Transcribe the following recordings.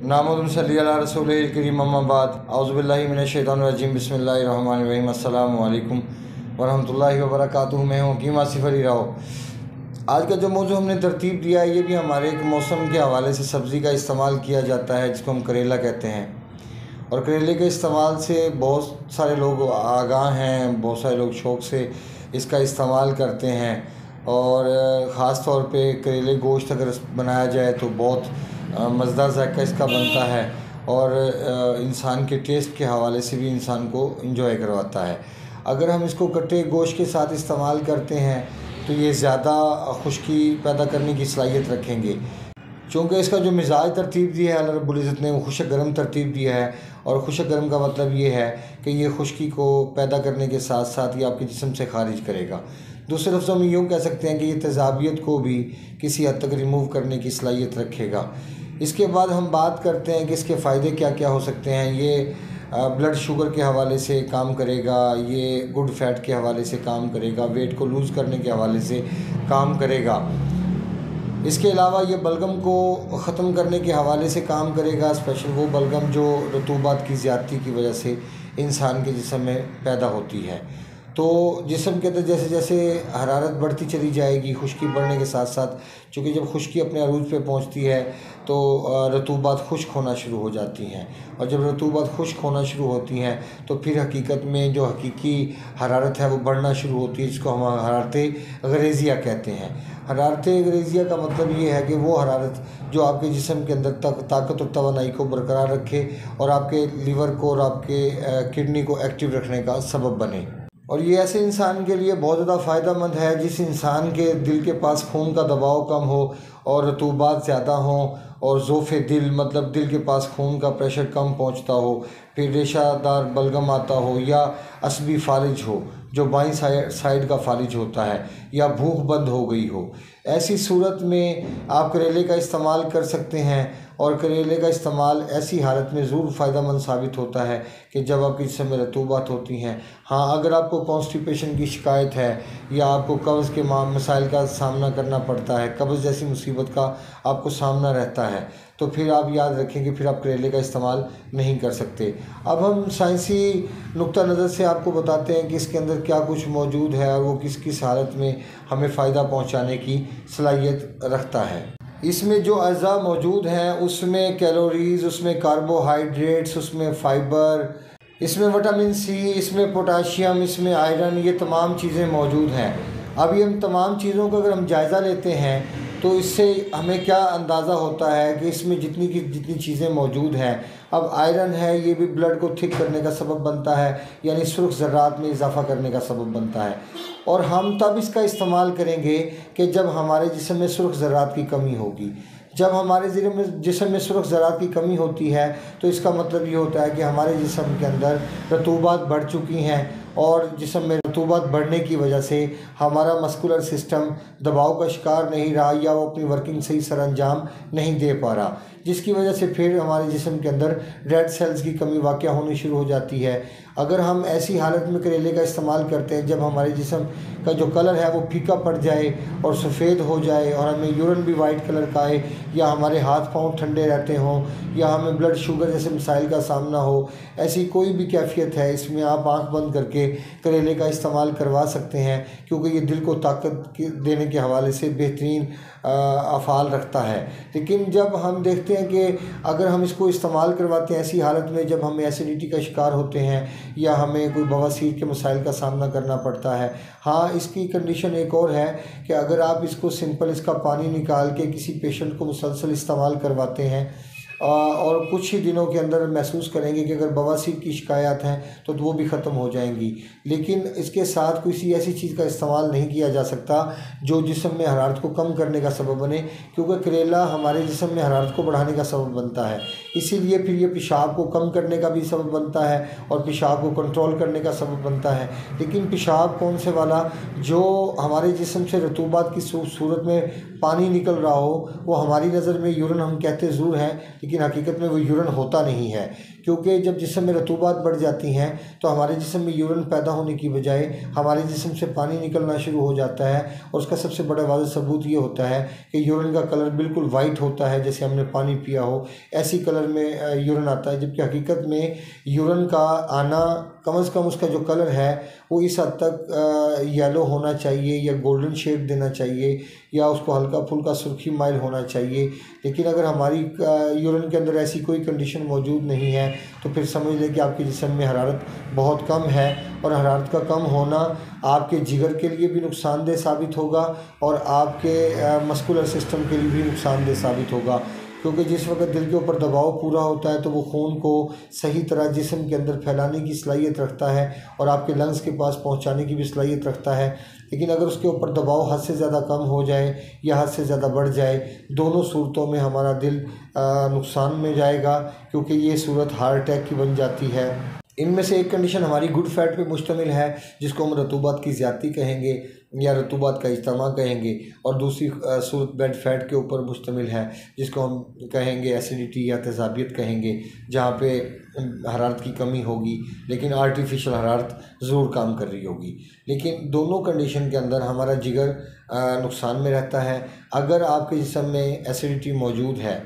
नामुदुन सल्ली अला रसूलिल करीम अम्मा बाद औज़ुबिल्लाहि मिनश शैतानिर रजीम बिस्मिल्लाहिर रहमानिर रहीम अस्सलामु अलैकुम वरहमतुल्लाहि वबरकातुहू। मैं हूँ हकीम आसिफ अली राव। आज का जो मौजू हमने तरतीब दिया है ये भी हमारे एक मौसम के हवाले से सब्ज़ी का इस्तेमाल किया जाता है जिसको हम करेला कहते हैं। और करेले के इस्तेमाल से बहुत सारे लोग आगाह हैं, बहुत सारे लोग शौक़ से इसका इस्तेमाल करते हैं। और ख़ास तौर पे करेले गोश्त अगर बनाया जाए तो बहुत मज़ेदार जायका इसका बनता है और इंसान के टेस्ट के हवाले से भी इंसान को इंजॉय करवाता है। अगर हम इसको कटे गोश्त के साथ इस्तेमाल करते हैं तो ये ज़्यादा खुश्की पैदा करने की सलाहियत रखेंगे, चूँकि इसका जो मिजाज तरतीब दिया है अल्लाह रब्बुल इज़्ज़त ने वो खुशक गर्म तरतीब दिया है। और खुशक गर्म का मतलब ये है कि ये खुश्की को पैदा करने के साथ साथ ये आपके जिस्म से खारिज करेगा। दूसरे लफ्ज़ों में यूँ कह सकते हैं कि ये तेज़ाबियत को भी किसी हद तक रिमूव करने की सलाहियत रखेगा। इसके बाद हम बात करते हैं कि इसके फ़ायदे क्या क्या हो सकते हैं। ये ब्लड शुगर के हवाले से काम करेगा, ये गुड फैट के हवाले से काम करेगा, वेट को लूज़ करने के हवाले से काम करेगा। इसके अलावा ये बलगम को ख़त्म करने के हवाले से काम करेगा, स्पेशल वो बलगम जो रतूबात की ज़्यादती की वजह से इंसान के जिस्म में पैदा होती है। तो जिस्म के अंदर जैसे जैसे हरारत बढ़ती चली जाएगी खुश्की बढ़ने के साथ साथ, चूँकि जब खुश्की अपने अरूज पे पहुंचती है तो रतूबात खुश्क होना शुरू हो जाती हैं। और जब रतूबात खुश्क होना शुरू होती हैं तो फिर हकीकत में जो हकीकी हरारत है वो बढ़ना शुरू होती है, जिसको हम हरारत गरेज़िया कहते हैं। हरारत गरेज़िया का मतलब ये है कि वो हरारत जो आपके जिस्म के अंदर ताकत और तवानाई को बरकरार रखे और आपके लीवर को और आपके किडनी को एक्टिव रखने का सबब बने। और ये ऐसे इंसान के लिए बहुत ज़्यादा फ़ायदेमंद है जिस इंसान के दिल के पास खून का दबाव कम हो और रतूबात ज़्यादा हों और ज़ोफ़े दिल मतलब दिल के पास खून का प्रेशर कम पहुंचता हो, फिर रेशादार बलगम आता हो या असबी फालिज हो जो बाईं साइड का फालिज होता है, या भूख बंद हो गई हो। ऐसी सूरत में आप करेले का इस्तेमाल कर सकते हैं। और करेले का इस्तेमाल ऐसी हालत में ज़रूर फ़ायदेमंद साबित होता है कि जब आपके जिस्म में रतूबात होती हैं। हाँ, अगर आपको कॉन्स्टिपेशन की शिकायत है या आपको कब्ज़ के मसाइल का सामना करना पड़ता है, कब्ज़ जैसी मुसीबत का आपको सामना रहता है, तो फिर आप याद रखें कि फिर आप करेले का इस्तेमाल नहीं कर सकते। अब हम साइंसी नुक्ता नज़र से आपको बताते हैं कि इसके अंदर क्या कुछ मौजूद है और वो किस किस हालत में हमें फ़ायदा पहुंचाने की सलाहियत रखता है। इसमें जो अज़ा मौजूद हैं उसमें कैलोरीज़, उसमें कार्बोहाइड्रेट्स, उसमें फ़ाइबर, इसमें विटामिन सी, इसमें पोटाशियम, इसमें आयरन, ये तमाम चीज़ें मौजूद हैं। अब ये हम तमाम चीज़ों का अगर हम जायज़ा लेते हैं तो इससे हमें क्या अंदाज़ा होता है कि इसमें जितनी चीज़ें मौजूद हैं। अब आयरन है, ये भी ब्लड को थिक करने का सबब बनता है, यानी सुर्ख ज़र्रात में इजाफ़ा करने का सबब बनता है। और हम तब इसका इस्तेमाल करेंगे कि जब हमारे जिस्म में सुर्ख ज़र्रात की कमी होगी। जब हमारे जिस्म में सुर्ख ज़र्रात की कमी होती है तो इसका मतलब ये होता है कि हमारे जिस्म के अंदर रतूबात बढ़ चुकी हैं और जिस्म में रतूबात बढ़ने की वजह से हमारा मस्कुलर सिस्टम दबाव का शिकार नहीं रहा या वो अपनी वर्किंग सही सर अंजाम नहीं दे पा रहा, जिसकी वजह से फिर हमारे जिस्म के अंदर रेड सेल्स की कमी वाक़या होनी शुरू हो जाती है। अगर हम ऐसी हालत में करेले का इस्तेमाल करते हैं जब हमारे जिस्म का जो कलर है वो फीका पड़ जाए और सफ़ेद हो जाए और हमें यूरिन भी वाइट कलर का आए, या हमारे हाथ पाँव ठंडे रहते हों, या हमें ब्लड शुगर जैसे मसाइल का सामना हो, ऐसी कोई भी कैफियत है, इसमें आप आँख बंद करके करेले का इस्तेमाल करवा सकते हैं, क्योंकि ये दिल को ताकत देने के हवाले से बेहतरीन अफ़ाल रखता है। लेकिन जब हम देखते हैं कि अगर हम इसको इस्तेमाल करवाते हैं ऐसी हालत में जब हम एसिडिटी का शिकार होते हैं या हमें कोई बवासीर के मसाइल का सामना करना पड़ता है। हाँ, इसकी कंडीशन एक और है कि अगर आप इसको सिंपल इसका पानी निकाल के किसी पेशेंट को मुसलसल इस्तेमाल करवाते हैं और कुछ ही दिनों के अंदर महसूस करेंगे कि अगर बवासीर की शिकायत हैं तो वो भी ख़त्म हो जाएंगी। लेकिन इसके साथ किसी ऐसी चीज़ का इस्तेमाल नहीं किया जा सकता जो जिस्म में हरारत को कम करने का सबब बने, क्योंकि करेला हमारे जिस्म में हरारत को बढ़ाने का सबब बनता है। इसीलिए फिर ये पेशाब को कम करने का भी सबब बनता है और पेशाब को कंट्रोल करने का सबब बनता है। लेकिन पेशाब कौन से वाला, जो हमारे जिस्म से रतूबात की सूरत में पानी निकल रहा हो, वो हमारी नज़र में यूरिन हम कहते ज़रूर हैं लेकिन हकीकत में वो यूरिन होता नहीं है, क्योंकि जब जिस्म में रतूबात बढ़ जाती हैं तो हमारे जिस्म में यूरिन पैदा होने की बजाय हमारे जिस्म से पानी निकलना शुरू हो जाता है। और उसका सबसे बड़ा वाज़ेह सबूत ये होता है कि यूरिन का कलर बिल्कुल वाइट होता है, जैसे हमने पानी पिया हो ऐसी कलर में यूरिन आता है। जबकि हकीकत में यूरिन का आना कम से कम उसका जो कलर है वो इस हद तक येलो होना चाहिए या गोल्डन शेड देना चाहिए या उसको हल्का फुल्का सुर्खी माइल होना चाहिए। लेकिन अगर हमारी यूरिन के अंदर ऐसी कोई कंडीशन मौजूद नहीं है तो फिर समझ लें कि आपके जिस्म में हरारत बहुत कम है। और हरारत का कम होना आपके जिगर के लिए भी नुकसानदेह साबित होगा और आपके मस्कुलर सिस्टम के लिए भी नुकसानदेह साबित होगा। क्योंकि जिस वक्त दिल के ऊपर दबाव पूरा होता है तो वो खून को सही तरह जिस्म के अंदर फैलाने की सलाहियत रखता है और आपके लंग्स के पास पहुंचाने की भी सलाहियत रखता है। लेकिन अगर उसके ऊपर दबाव हद से ज़्यादा कम हो जाए या हद से ज़्यादा बढ़ जाए, दोनों सूरतों में हमारा दिल नुकसान में जाएगा, क्योंकि ये सूरत हार्ट अटैक की बन जाती है। इनमें से एक कंडीशन हमारी गुड फैट पे मुश्तमिल है, जिसको हम रतूबात की ज़्यादती कहेंगे या रतूबात का इज्तिमा कहेंगे, और दूसरी सूरत बैड फैट के ऊपर मुश्तमिल है, जिसको हम कहेंगे एसिडिटी या तेज़ाबियत कहेंगे, जहाँ पे हरारत की कमी होगी लेकिन आर्टिफिशियल हरारत ज़रूर काम कर रही होगी। लेकिन दोनों कंडीशन के अंदर हमारा जिगर नुकसान में रहता है। अगर आपके जिस्म में एसिडिटी मौजूद है,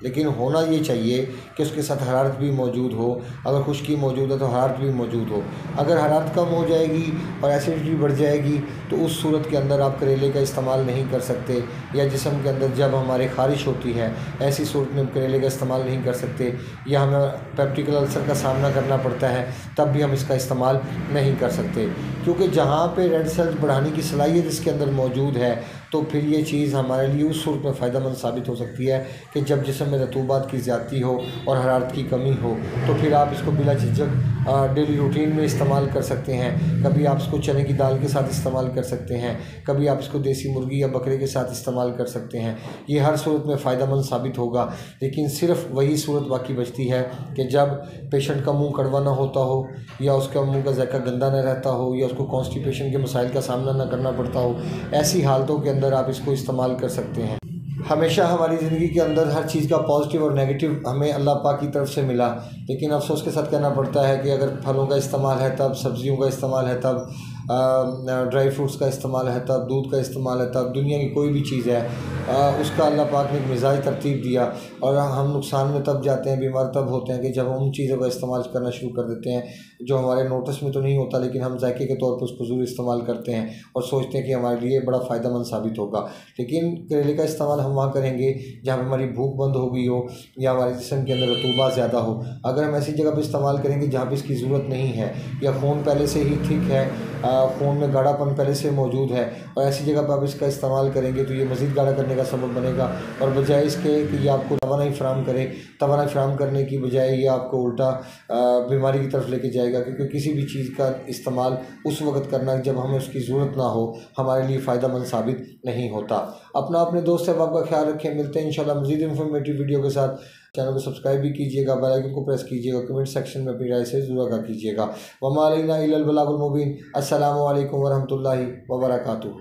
लेकिन होना ये चाहिए कि उसके साथ हरारत भी मौजूद हो। अगर खुश्की मौजूद है तो हरारत भी मौजूद हो। अगर हरारत कम हो जाएगी और एसिडिटी बढ़ जाएगी तो उस सूरत के अंदर आप करेले का इस्तेमाल नहीं कर सकते, या जिस्म के अंदर जब हमारे ख़ारिश होती है ऐसी सूरत में हम करेले का इस्तेमाल नहीं कर सकते, या हमें पेप्टिकल अल्सर का सामना करना पड़ता है तब भी हम इसका इस्तेमाल नहीं कर सकते। क्योंकि जहाँ पे रेड सेल्स बढ़ाने की सलाहियत इसके अंदर मौजूद है तो फिर ये चीज़ हमारे लिए उस सूरत में फ़ायदेमंद साबित हो सकती है कि जब जिस्म में रतूबात की ज़्यादती हो और हरारत की कमी हो, तो फिर आप इसको बिला झिझक डेली रूटीन में इस्तेमाल कर सकते हैं। कभी आप इसको चने की दाल के साथ इस्तेमाल कर सकते हैं, कभी आप इसको देसी मुर्गी या बकरे के साथ इस्तेमाल कर सकते हैं। ये हर सूरत में फ़ायदेमंद साबित होगा। लेकिन सिर्फ वही सूरत बाकी बचती है कि जब पेशेंट का मुँह कड़वा ना होता हो, या उसका मुँह का ज़ायका गंदा न रहता हो, या उसको कॉन्स्टिपेशन के मसाइल का सामना न करना पड़ता हो। ऐसी हालतों के अंदर आप इसको इस्तेमाल कर सकते हैं। हमेशा हमारी ज़िंदगी के अंदर हर चीज़ का पॉजिटिव और नेगेटिव हमें अल्लाह पाक की तरफ से मिला, लेकिन अफसोस के साथ कहना पड़ता है कि अगर फलों का इस्तेमाल है तब, सब्ज़ियों का इस्तेमाल है तब, ड्राई फ्रूट्स का इस्तेमाल है तब, दूध का इस्तेमाल है तब, दुनिया की कोई भी चीज़ है उसका अल्लाह पाक ने एक मिजाज तरतीब दिया, और हम नुकसान में तब जाते हैं, बीमार तब होते हैं कि जब हम उन चीज़ों का इस्तेमाल करना शुरू कर देते हैं जो हमारे नोटिस में तो नहीं होता, लेकिन हम जायके के तौर पर उसको ज़रूर इस्तेमाल करते हैं और सोचते हैं कि हमारे लिए बड़ा फ़ायदेमंद साबित होगा। लेकिन करेले का इस्तेमाल हम वहाँ करेंगे जहाँ पर हमारी भूख बंद हो गई हो या हमारे जिस्म के अंदर रतूबा ज़्यादा हो। अगर हम ऐसी जगह पर इस्तेमाल करेंगे जहाँ पर इसकी ज़रूरत नहीं है, या खून पहले से ही ठीक है, खून में गाढ़ापन पहले से मौजूद है, और ऐसी जगह पर आप इसका इस्तेमाल करेंगे तो ये मज़ीद गाढ़ा करने का सबब बनेगा, और बजाय इसके कि ये आपको तवानाई फराहम करे, तवानाई फराहम करने की बजाय ये आपको उल्टा बीमारी की तरफ लेके जाएगा। क्योंकि किसी भी चीज़ का इस्तेमाल उस वक्त करना जब हमें उसकी ज़रूरत ना हो हमारे लिए फ़ायदेमंद साबित नहीं होता। अपने दोस्त अहबाब का ख्याल रखें। मिलते हैं इंशाल्लाह मज़ीद इन्फॉर्मेटिव वीडियो के साथ। चैनल को सब्सक्राइब भी कीजिएगा, बेल आइकन को प्रेस कीजिएगा, कमेंट सेक्शन में अपनी राय से ज़रूर आगाह कीजिएगा। वमा अलैना इल्लल बलागुल मुबीन। अस्सलामु अलैकुम वरहमतुल्लाहि वबरकातुहू।